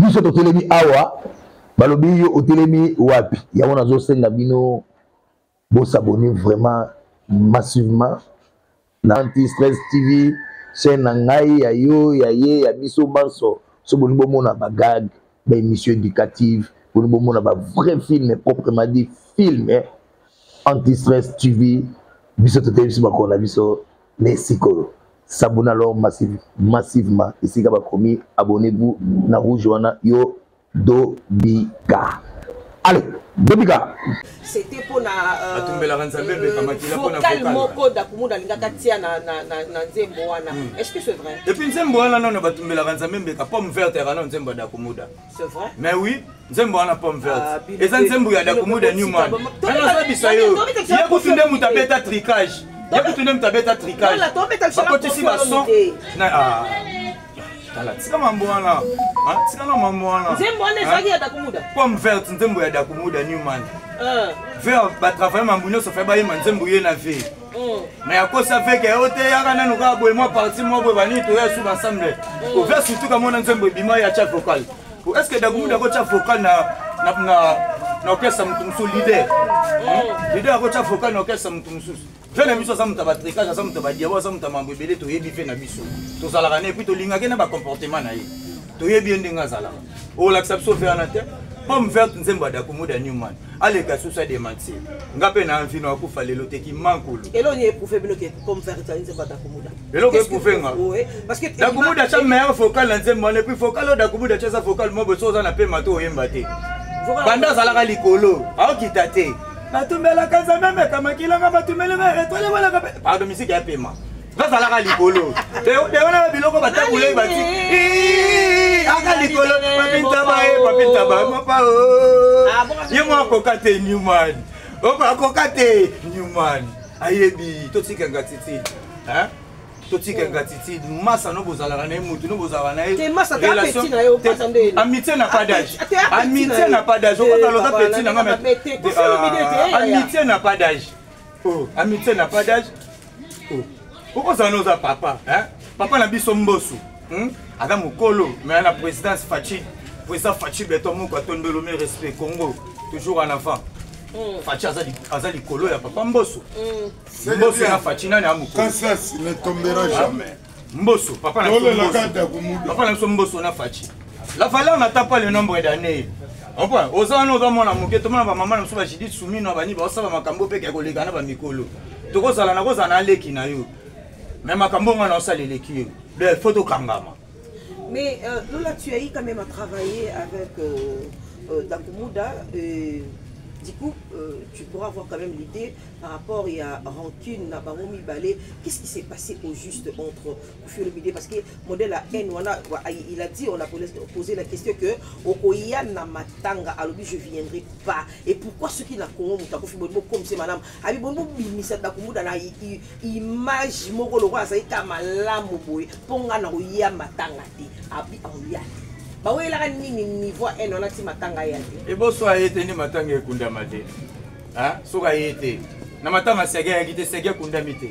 biso to telemi awa balobi yo otelemi wapi ya wana zo senga bino bo s'abonner vraiment massivement na Anti-Stress TV chaîne na ngai ya yo ya ye ya biso banso so boni bo mona ba gag ba émission éducative boni bo mona ba vrai film proprement dit film Anti-Stress TV biso to telemi ba kona biso les psychologues. S'abonnez alors massivement. Ici, abonnez-vous na rouge wana yo Dobika. Allez, Dobika. C'était pour na vocal moko d'Akumuda lingaka tia na nzembo wana. Est-ce que c'est vrai? Et puis nzembo wana non batumbela ranzambe mbeka pomme verte wana nzembo d'Akumuda. C'est vrai? Mais oui, nzembo wana pomme verte. Et ça nzembo ya d'Akumuda Newman. Maintenant ça bisayo. Ya kutunde mutabeta tricage. Ya kutunde mutabeta tricage. Bakoti si bason. Na Tala, tika mambo wana. Tika na mambo wana. Nzembo wana ezaki ya d'Akumuda. Pomme verte nzembo ya d'Akumuda Newman. Faire ba travailler mambuno so fait ba yema nzembo ye na vie. Mais à cause ça fait que ote ya kana no ka boy moi parti moi boy bani to ya sous ensemble. Au vers surtout comme on nzembo bima ya chat vocal. Est-ce que d'Akumuda ko chat vocal na orchestre mutumsu leader? Leader ko chat vocal na orchestre mutumsu. Fena biso sa mutaba tricage sa mutaba diabo sa mutaba mbebele to yebi fe na biso. To sala kana puis to linga ke na ba comportement na ye. To yebi ndenga sala. O l'acception fait en terre. Pomme verte nzembo d'Akumuda Newman. Allez kasusa de mentir. Ngape na mfino akufa lelo te ki mankulu. Elo ni éprouvé bloqué pomme verte nzembo d'Akumuda. Elo ke éprouvé nga. Oui, parce que d'Akumuda cha meilleur focal nzembo et puis focal d'Akumuda cha sa focal mo boso za na pe mato yemba te. Banda zala ka likolo. Ao kitate. Batumbela kanza meme kama kilanga batumbela etole wala ka pardon musique ya pema. Bazala ka likolo. De wana biloko batabule bati. Aka likolo papinta ba mapa o. Yemo kokate Newman. Opa kokate Newman. Ayebi to tika ngatiti. Hein? To tika ngatiti massa no bozala na mutu no bozala na. Te massa ta petit na yo pasande. Amitié n'a pas d'âge. Amitié n'a pas d'âge. On va le petit na ngame. Amitié n'a pas d'âge. Oh, amitié n'a pas d'âge. Oh. Pourquoi ça nous a papa, hein? Papa n'a biso mbosu. Adam Mukolo, mais la présidence Fachi. Président Fachi beton mon quand on le respect Congo, toujours en enfant. Fachi azali kolo ya papa mbosu. Mbosu na Fachi na Mukolo. Quand ça ne tombera jamais. Mbosu, papa na mbosu. Papa na mbosu na Fachi. La valeur n'a pas le nombre d'années. On peut. Aux ans nous avons la moquette. Tout le monde va maman nous soit dit soumis nous avons dit bah ça va makambo pe kego legana ba mikolo. Toko sala na ko sana leki na yo. Mais makambo ngana sala leki. Le photo kangama. Mais Lola, tu as eu quand même à travailler avec d'Akumuda. Du coup, tu pourras avoir quand même l'idée par rapport à Rancune, Nabaromi Balé. Qu'est-ce qui s'est passé au juste entre Koufio-Olomide? Parce que modèle à N, il a dit, on a posé la question que Okoya Namatanga, alors je ne viendrai pas. Et pourquoi ceux qui n'ont pas comme c'est madame Abibono Ministère d'Akumuda, image Moko Roi, ça a été Kamalam Moboy, Ponga Naoya Matanga, Abi Aoya. Bah oui, là, niveau N, on a dit Matanga Yati. Et bon, soit été ni Matanga et Kundamate. Hein? Soit été. Namatanga Sega et Sega Kundamite.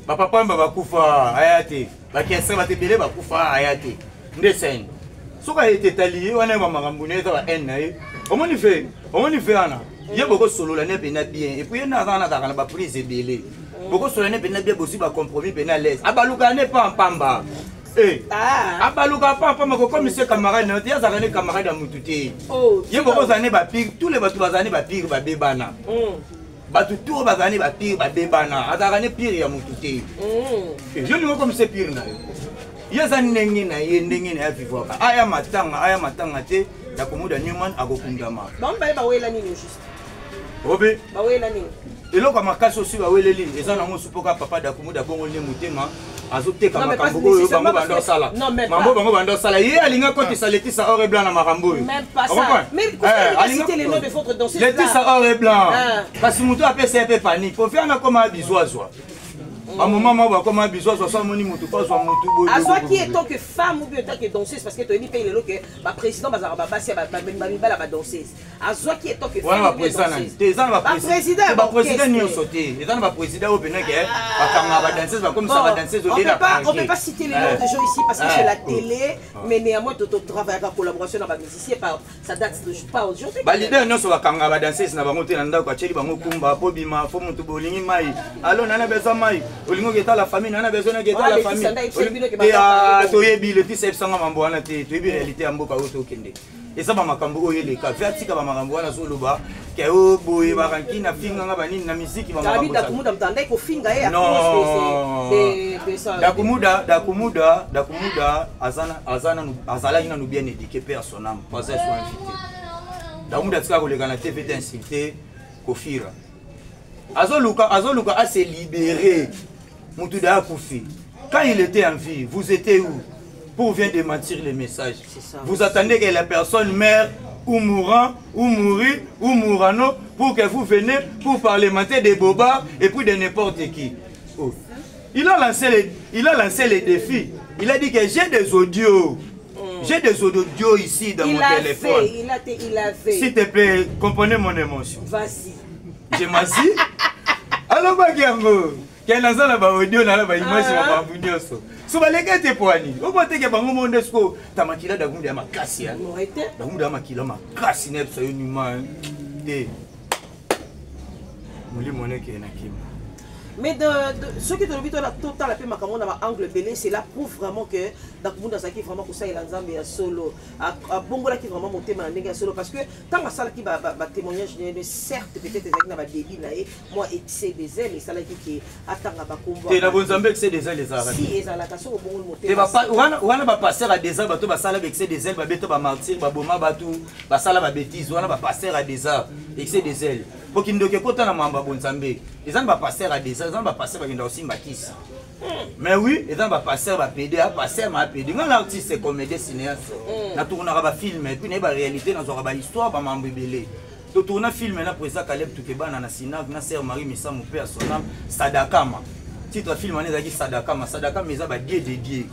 Papa Mba Kufa Ayate. Bakiasa Batebele Bakufa Ayate. Ndesen. Soit été tali, on a Mamambune dans N. On m'y fait Anna. Il y a beaucoup de solo l'année bien. Et puis il y a un prise et belé. Beaucoup de solo l'année bien possible à compromis pénalès. Abalouka n'est pas en pamba. Eh, abaluka papa mako comme monsieur camarade na tia zakane camarade ya mututé. Oh, yebo zane ba pire, tous les batu bazane ba pire ba bebana. Batu tout bazane ba pire ba bebana, azakane pire ya mututé. Je ni comme c'est pire na yo. Yezani nengi na ye ndenge na vivre. Aya matanga te d'Akumuda Newman agokundama. Bon ba wela nini juste. Obe. Ba wela nini. Eloko makasi aussi ba weleli eza na mosupoka papa d'Akumuda bongo ne mutema. Azoteka makambo bango bando sala. Mambo bango bando sala. Ye alinga koti saleti sa or blanc na makambo. Même pas ça. Mais pourquoi citer les noms de votre danseuse là? Leti sa or blanc. Parce que muto apesa un peu panique. Faut faire na comme bisoazwa. À un moment, moi, comme un bisou, soit mon imoutou, pas soit mon tout. À soit qui est tant que femme ou bien tant que danseuse, parce que tu as dit que le président va danseuse. À soit qui est tant que femme ou bien danseuse. Président, président, sauté. Les gens va président au Bénin, comme ça va danser. On ne peut pas citer les noms de gens ici parce que c'est la télé, mais néanmoins, tu travailles en collaboration avec les musiciens, ça date pas aujourd'hui. L'idée, nous, c'est va danser, c'est va monter dans le quartier, va monter kumba, pobima, faut monter bolingi mai. Alors, on a besoin de mai. Olingo geta la famille, on a besoin de geta la famille. Et à Toyebi, le fils est sans mambo, on a été réalité en boka auto kende. Et ça va makambo les cas. Vertika va makambo na soloba, que au boy baranki na finga na bani na musique va makambo. Dakumuda mtandai ko finga ya Dakumuda azala ina nous bien éduqué personnel, pas ça soit invité. Dakumuda tika ko le kana TV insulté Kofira. Azoluka a se libéré. Moutouda Koufi. Quand il était en vie, vous étiez où? Pour venir démentir les messages. Vous attendez que la personne meure ou mourant, ou mourir, ou mourano, pour que vous venez pour parlementer des bobards et puis de n'importe qui. Oh. Il a lancé les défis. Il a dit que j'ai des audios. J'ai des audios ici dans mon téléphone. Il a fait. S'il te plaît, comprenez mon émotion. Vas-y. Je m'assis. Alors, Bagiango, qui est dans la audio, dans la image, je vais vous so baleka te poani o bote ke bango mondesko tamakila da gumbi ya makasi ya da gumbi ya makila makasi ne so yuma te muli moneke na kim. Mais ce qui te dit la total la paix makamon dans angle belé, c'est là prouve vraiment que dans le monde qui vraiment pour ça il a nzambe ya solo à bongola qui vraiment monter ma ndenge solo parce que tant ça qui va témoignage de certes peut-être avec na ba débit na moi excès des ailes et ça là qui attanga ba combat. Et la bonzambe excès des ailes les arabes. Si ezala ka so bongo monter. Et ba wana ba passer à des ailes bato ba sala excès des ailes ba beto ba martyr ba boma bato ba sala ba bêtise wana ba passer à des ailes excès des ailes. Pour qu'il ne doit pas être mamba bonzambe. Les gens va passer à des gens va passer à aussi makis. Mais oui, les gens va passer à PD, à passer à PD. Quand l'artiste est comédien cinéaste, na tournera ba film et puis na ba réalité na zora ba histoire ba mambebele. To tourna film na président Caleb Tukebana na Sinav na sœur Marie Missa mon père son nom Sadakama. Titre film on est Sadakama, Sadakama eza ba dieu de dieu.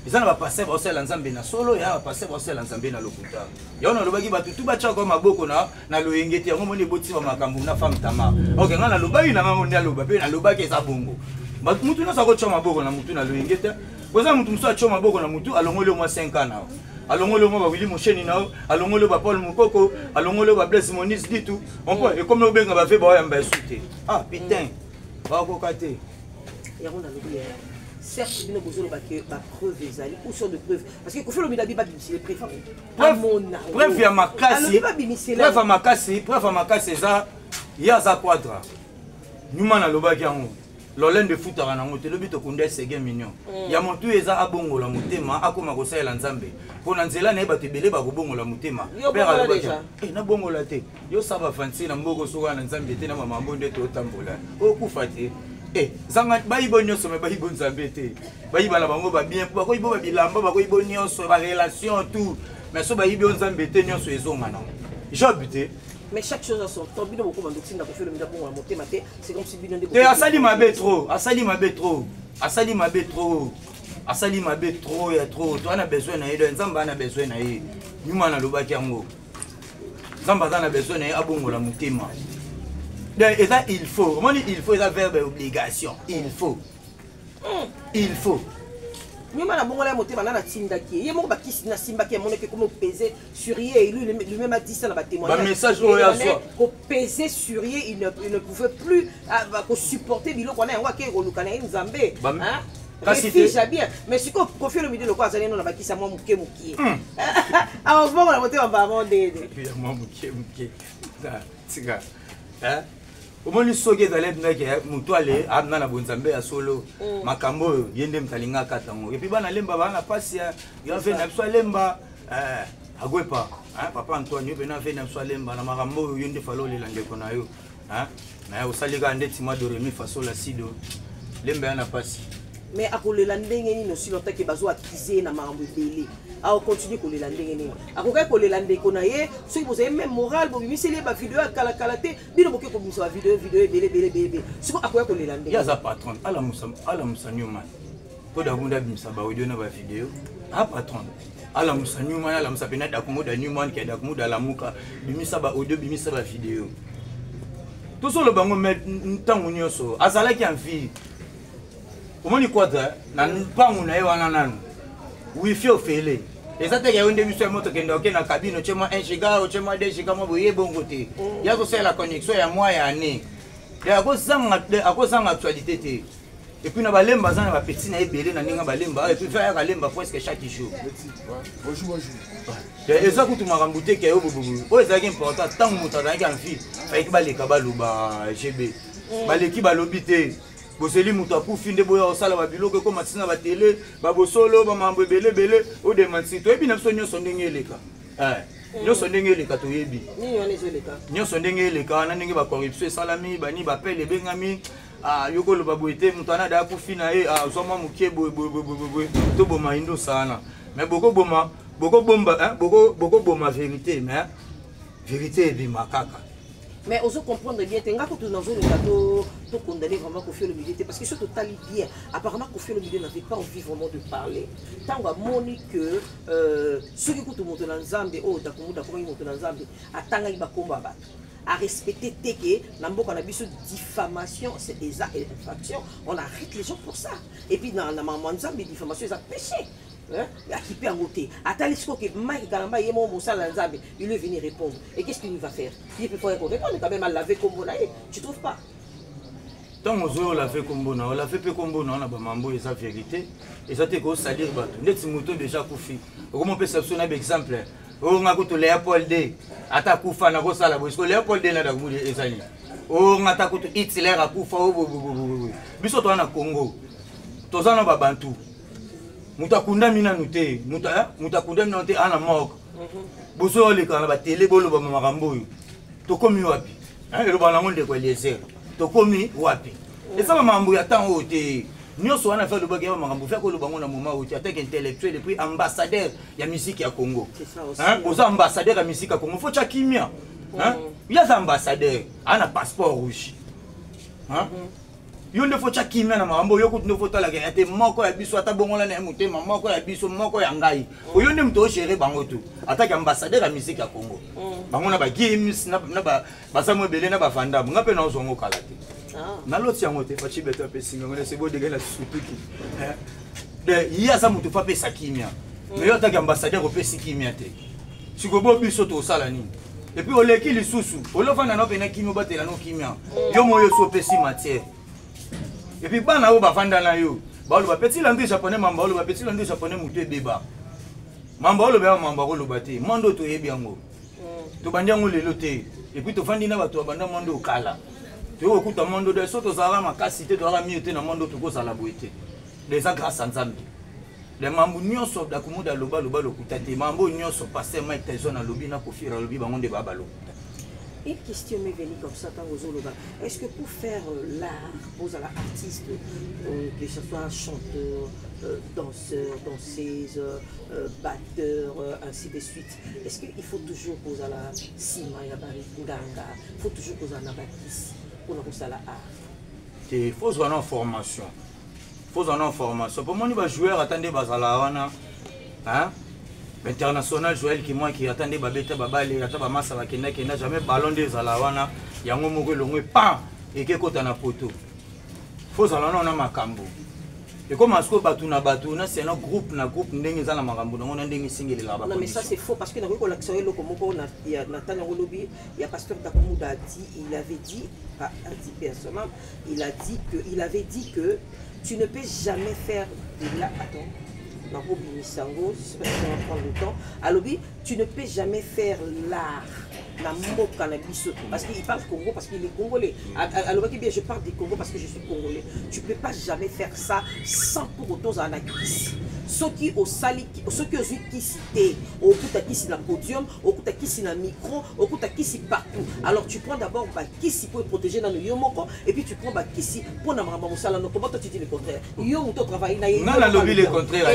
Ils va passer au sel ensemble na solo ya va passer au sel ensemble na lokuta. Ya on lobaki ba tutu ba chako maboko na loyengeti ya ngomoni boti ba makambu na femme tama. OK ngana lobaki na ngomoni loba pe na lobaki eza bongo. Ba mutu na sako choma maboko na mutu na loyengeti. Koza mutu mso choma maboko na mutu alongole mo 5 ans na. Alongole mo ba Willy Mosheni na alongole ba Paul Mukoko, alongole ba Blaise Monis dit tout. On peut et comme no benga ba fait ba yamba souté. Ah putain. Ba ko kate. Ya on a lobi. Certes, nous avons besoin de preuves, où sont de preuves? Parce que quand on a dit c'est preuve à ma casse, preuve à ma casse, il y a ça quadra. Nous avons l'olène de foot à nango, le but de Koundé c'est mignon. Il y a mon tout eza abongo la mutema, akoma kosa la nzambe. Pour nanzela na ba tebele ba bongo la mutema. Père alobaka. Na bongo la te. Yo saba fancy na mboko soka na nzambe te na mama mbonde to tambola. O kufate. Eh, zanga bayibo nyonso me bayibo nzambe te. Bayiba na bango ba bien, ba koyibo ba bilamba, ba koyibo nyonso ba relation tout. Mais so bayibo nzambe te nyonso ezonga na. Job te. Mais chaque chose a son temps. Bino beaucoup mandoksin na ko faire le mida bongo la moté maté, c'est comme si bino de. Te asali mabe trop, asali mabe trop. Asali mabe trop. Asali mabe trop ya trop. Toi na besoin na yedo, nzamba na besoin na ye. Nyuma na lobaki yango. Nzamba na besoin na ye abongo la mutema. Et ça, il faut. Comment il faut, ça verbe obligation. Il faut. Il faut. Même à la bonne moté, maintenant, la Tindaki. Il y a mon bakis, na Simbaki, mon équipe, comment peser sur et lui-même a dit ça dans le témoignage. Un message au Yassoa. Pour peser sur il ne pouvait plus supporter Bilo qu'on a un waké, on nous a une Zambé. Réfugie bien. Mais si on fait le milieu, le quoi, ça n'est pas qui ça m'a mouké mouké. Alors, on va monter en bas, on va aider. Puis, moi, mouké. C'est ça. Omoni soke zaleb ndake mutu ale amna na bonzambe ya solo makambo yende mtalinga katango et puis bana lemba bana pasi ya fait na swa lemba agwepa papa Antoine yo bena fait na swa lemba na makambo yende falo le landeko na yo na ya osalika ndeti ma doremi faso la sido lemba na pasi mais akolela ndenge nini aussi longtemps que bazo attiser na makambo ebele a continue kolela ndenge nini akokai kolela ndeko na ye soki bozali même moral bobimiseli ba video ya kala te bino boke kobimisa ba video ebele siko akokai kolela ndenge yaza patron ala musa nyuma ko da bunda bimisa ba audio na ba video a patron ala musa nyuma ala musa pena da komoda nyuma ke da komoda la muka bimisa ba audio bimisa ba video tout solo bango met ntango nyonso azalaki en fille omoni kwata na mpangu na ye wana nanu wifi ofele eza teke yo nde biso ya moto kende oke na kabine ochema 1 giga ochema 2 giga mo boye bongo te ya kosala connexion ya mwa ya ane akozanga actualité te et puis na balemba aza na bapeti na ebele na ndenge balemba et puis faya kalemba presque chaque jour eza kutu makambo te ke yo bobobo oyo ezalaki important ntango moto azalaki en fille fayaki baleka baloba gb baleki balobi te boseli moto akufi nde boya osala babiloko ekoma ntina batele babosolo bamambo ebelebele odemansi toyebi na biso nyonso ndenge eleka nyonso ndenge eleka toyebi nyonso ndenge eleka wana ndenge bacorruption esalami bani bapele ebengami yokoloba boye te moto ana da akufi na ye ozwama mokie boye toboma indo sana mais bokoboma vérité mais vérité ebima kaka. Mais on se comprendre bien, tu as condamné vraiment Koffi Olomide parce que ce total bien. Apparemment, Koffi Olomide n'avait pas envie vraiment de parler. Tant que que ceux qui écoutent mon Zambie, oh, d'accord, mon Zambie, attends, il va combattre. À respecter TK, on a vu diffamation, c'est des infractions. On arrête les gens pour ça. Et puis dans la maman Zambie, diffamation, c'est un péché. Qui peut en goûter. Attends, que Mike Kalamba est mon Zambie, il est venu répondre. Et qu'est-ce qu'il va faire? Il peut répondre, quand même à laver comme bon, tu trouves pas? Tant qu'on l'a fait comme bon, on l'a fait comme bon, on a mambo et sa vérité. Et ça t'est quoi, c'est-à-dire, net mouton déjà Koffi. Comment on peut s'abstenir un exemple? On a goûté Léopold D. Ata Koufa na gosa la boisco Léopold D na da goûté ezali. On a goûté Hitler à Koufa biso to na Congo. Tozana ba bantu. Mutakunda mina nute, mutakunda mina nute ana moko. Boso le kana ba télé bolo ba makambo. Tokomi wapi? Elo bana ngonde ko Eliezer. Tokomi wapi? Esa mambo ya tango te. Nyonso wana fait le bagage makambo fait ko lo bango na moment où tu attaque intellectuel et puis ambassadeur ya musique ya Congo. Hein? Aux ambassadeurs ya musique ya Congo faut cha kimia. Hein? Il y a ambassadeur, ana passeport rouge. Hein? Yo ne faut cha kimia na makambo yo kutu ne faut tala ke ate moko ya biso ata bongola na mutema moko ya biso moko ya ngai. Oyo ne mto gérer bango tu. Attaque ambassadeur ya musique ya Congo. Bango na ba games na ba samu belé na ba fanda. Ngape na ozongo kala te. Na l'autre yango te fachi beto pesinga ngone sebo de gana sutuki de iya sa mutu fa pesa kimia mais yo taka ambassadeur ko pesi kimia te sikobo biso to sala nini et puis oleki lisusu olofana na pena kimio batela no kimia yo moyo so pesi matière et puis bana o bafanda na yo ba lo ba petit langue japonais mamba lo ba petit langue japonais mutu ebeba mamba lo ba mamba ko lo bate mondo to yebi yango to bandango lelo te et puis to fandi na bato banda mondo kala. Tu vois, écoute, monde de soto zara ma casité de la mieux na monde to ko la boité. Les grâce à Nzambi. Les mambo nyonso da kumuda loba lokuta te mambo nyonso passer Mike Tyson à lobi na Koffi lobi bango de baba lokuta. Une question m'est venue comme ça, est-ce que pour faire l'art, pour un artiste, que ce soit chanteur, danseur, danseuse, batteur, ainsi de suite, est-ce qu'il faut toujours poser la cima, il faut toujours poser la bâtisse pour la art? Il faut en formation. Faut en formation. Pour moi, les joueurs attendent bazalawana, hein? International Joël qui attendait babeta babali ataba masa bakenda qui n'a jamais ballon des alawana yango moko longo pan et que kota na poto faut alana na makambo et comme asko batuna c'est un groupe ndenge za na makambo na ndenge singeli la ba. Non mais ça c'est faux parce que na ko l'action loko moko na tanya ngolobi ya pasteur Takumuda il avait dit pas dit personnellement il avait dit que tu ne peux jamais faire de la attends. Je sais pas si on va prendre le temps. Alors, tu ne peux jamais faire l'art na mboka na biso parce qu'il parle Congo parce qu'il est congolais. Alors bien je parle du Congo parce que je suis congolais. Tu peux pas jamais faire ça sans pour autant en acquis. Ceux qui au sali, ceux qui ont quitté, au kutaki na podium, au kutaki na micro, au kutaki partout. Alors tu prends d'abord kisi pour protéger dans le yomoko et puis tu prends kisi pour na mama musala. Non, comment toi tu dis le contraire? Yo muto travaille na nga na lobby le contraire.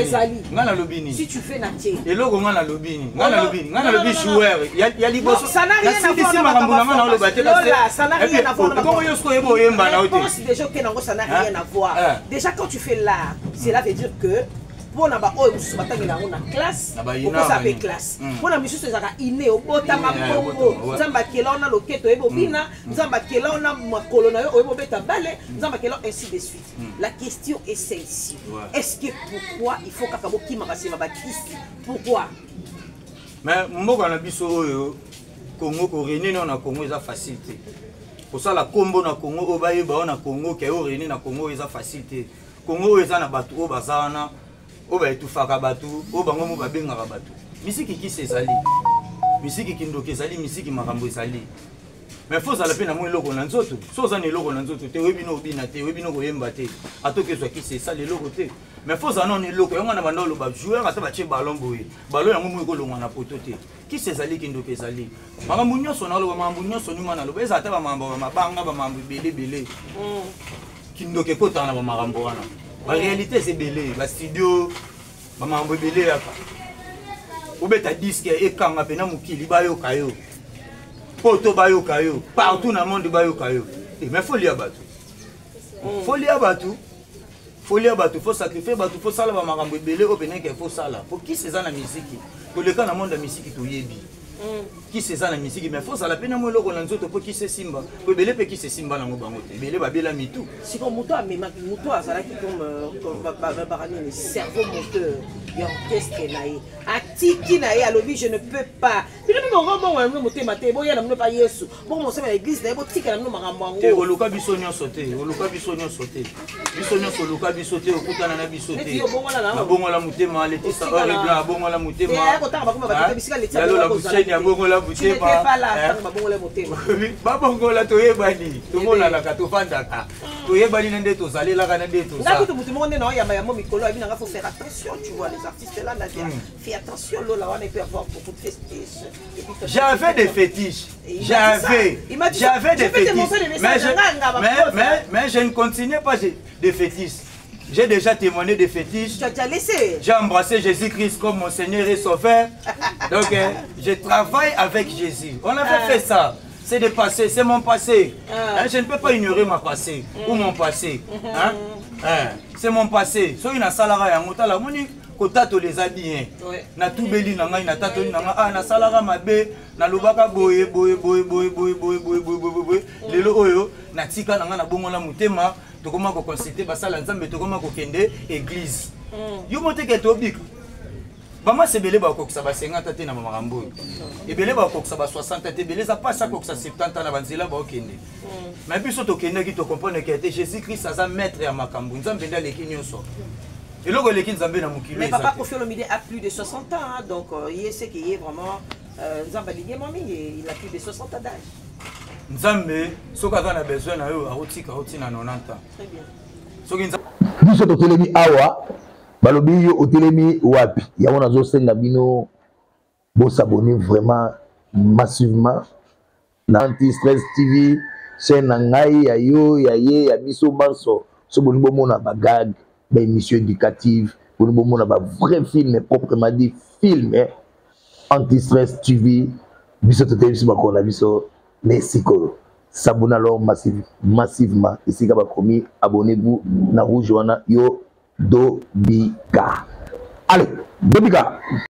Nga na lobby ni. Si tu fais na tie. Et logo nga na lobby ni. Nga na lobby. Nga na lobby joueur. Ya liboso. Ça n'a rien à voir. Ça n'a rien à voir. Comment yo sko yebo yemba na oti. Pense déjà que nango ça n'a rien à voir. Déjà quand tu fais l'art, cela veut dire que pour na ba oyo musu batangela ngo na classe pour ça fait classe pour na musu ezaka iné obota makombo nzamba kela ona loketo ebo bina nzamba kela ona makolo na yo ebo beta bale nzamba kela ainsi de suite. La question est celle-ci. Est-ce que pourquoi il faut kakabo ki makasema bakisi pourquoi? Mais mboka na biso oyo Congo ko réunir na Congo eza facilité. Pour ça la combo na Congo obaye ba na Congo ke o réunir na Congo eza facilité. Congo eza na batu o bazana oba etufaka batu obango mo babengaka batu misiki kisi ezali misiki kindoki ezali misiki makambo ezali mais faut zala pe na mo eloko na nzoto so za na eloko na nzoto te webi no bina te webi no koyemba te atoke zwa kisi ezali eloko te mais faut za na eloko yango na banda loba joueur ata batie ballon boye ballon yango mo ekolongwa na poto te kisi ezali kindoki ezali makambo nyonso na loba makambo nyonso nyuma na loba eza ata bamambo bamabanga bamambo belebele kindoki ekotana na bamakambo wana. En réalité, c'est belé. Le studio, maman belé là. Ou bien ta disque et quand on a pena mukili bayo kayo, poto bayo kayo, partout dans le monde bayo kayo. Mais faut lire bateau. Faut lire bateau. Faut lire bateau. Faut sacrifier bateau. Faut ça là maman belé au Bénin qu'il faut ça là. Pour qui c'est ça la musique? Pour le cas dans le monde de la musique tout yebi. Qui c'est ça la musique? Mais faut ça la peine à moi logo nanzo pour qui c'est simba. Pour belé pe qui c'est simba nango bangote. Belé babela mitou. Si comme moto mais moto azala qui comme le cerveau moteur et orchestre naïe. Atiki naïe à lobby je ne peux pas. Puis le mon roman on me moté maté bon ya na pas yesu. Bon mon sema l'église naïe bon tika na makambo ngo. Te oluka bisonyo sauté. Oluka bisonyo sauté. Bisonyo soluka bisoté okutana na bisoté. Na bongo la mutema letisa horrible na bongo la mutema. Ya ko taka bakoma ba bisika letisa. Ya bongo la mutema. Babongola toyebani tomolaka tofandaka toyebani nende tozalelaka nende toza tout mutu monde na ya ya mikolo abi nanga faut faire attention tu vois les artistes là fais attention là on peut avoir beaucoup de fétiches. J'avais des fétiches. J'avais des fétiches. Mais je ne continuais pas des fétiches. J'ai déjà témoigné des fétiches. Tu as déjà laissé. J'ai embrassé Jésus-Christ comme mon Seigneur et Sauveur. Donc, je travaille avec Jésus. On avait fait ça. C'est des passés, c'est mon passé. Je ne peux pas ignorer ma passé ou mon passé. C'est mon passé. So ina salara ya ngotala moni kotato les habits. Na tubeli na ngai na tatoli na nga na salara mabe na lobaka boye lelo oyo na tika na nga na bongola mutema. Tokoma ko consulter basala nzambe tokoma ko kende église yo mote ke tobik bama sebele ba ko kusaba 50 te na makambo ebele ba ko kusaba 60 te belé ça pas ça ko kusaba 70 na banzela ba okende mais biso to kende ki to comprendre que Jésus Christ aza maître ya makambo nzambe ndale kinyoso eloko leki nzambe na mukilo. Mais papa Koffi Olomide a plus de 60 ans hein, donc il sait qu'il est vraiment nzambe lié mami il a plus de 60 ans d'âge. Nzambe soka a besoin na yo aotika otina 90 ans. Très bien. Soki biso totelemi awa balobi yo otelemi wapi yango nazosenga bino bosabone vraiment massivement na Anti-Stress TV chaîne na ngai ya yo ya ye ya biso manso so boni bomona ba gag ba émission éducative boni bomona ba vrai film proprement dit film Anti-Stress TV biso totelemi biso bakona biso Mexico. S'abonnez alors massivement. Ici, abonnez-vous na rouge wana yo Dobika. Allez, Dobika.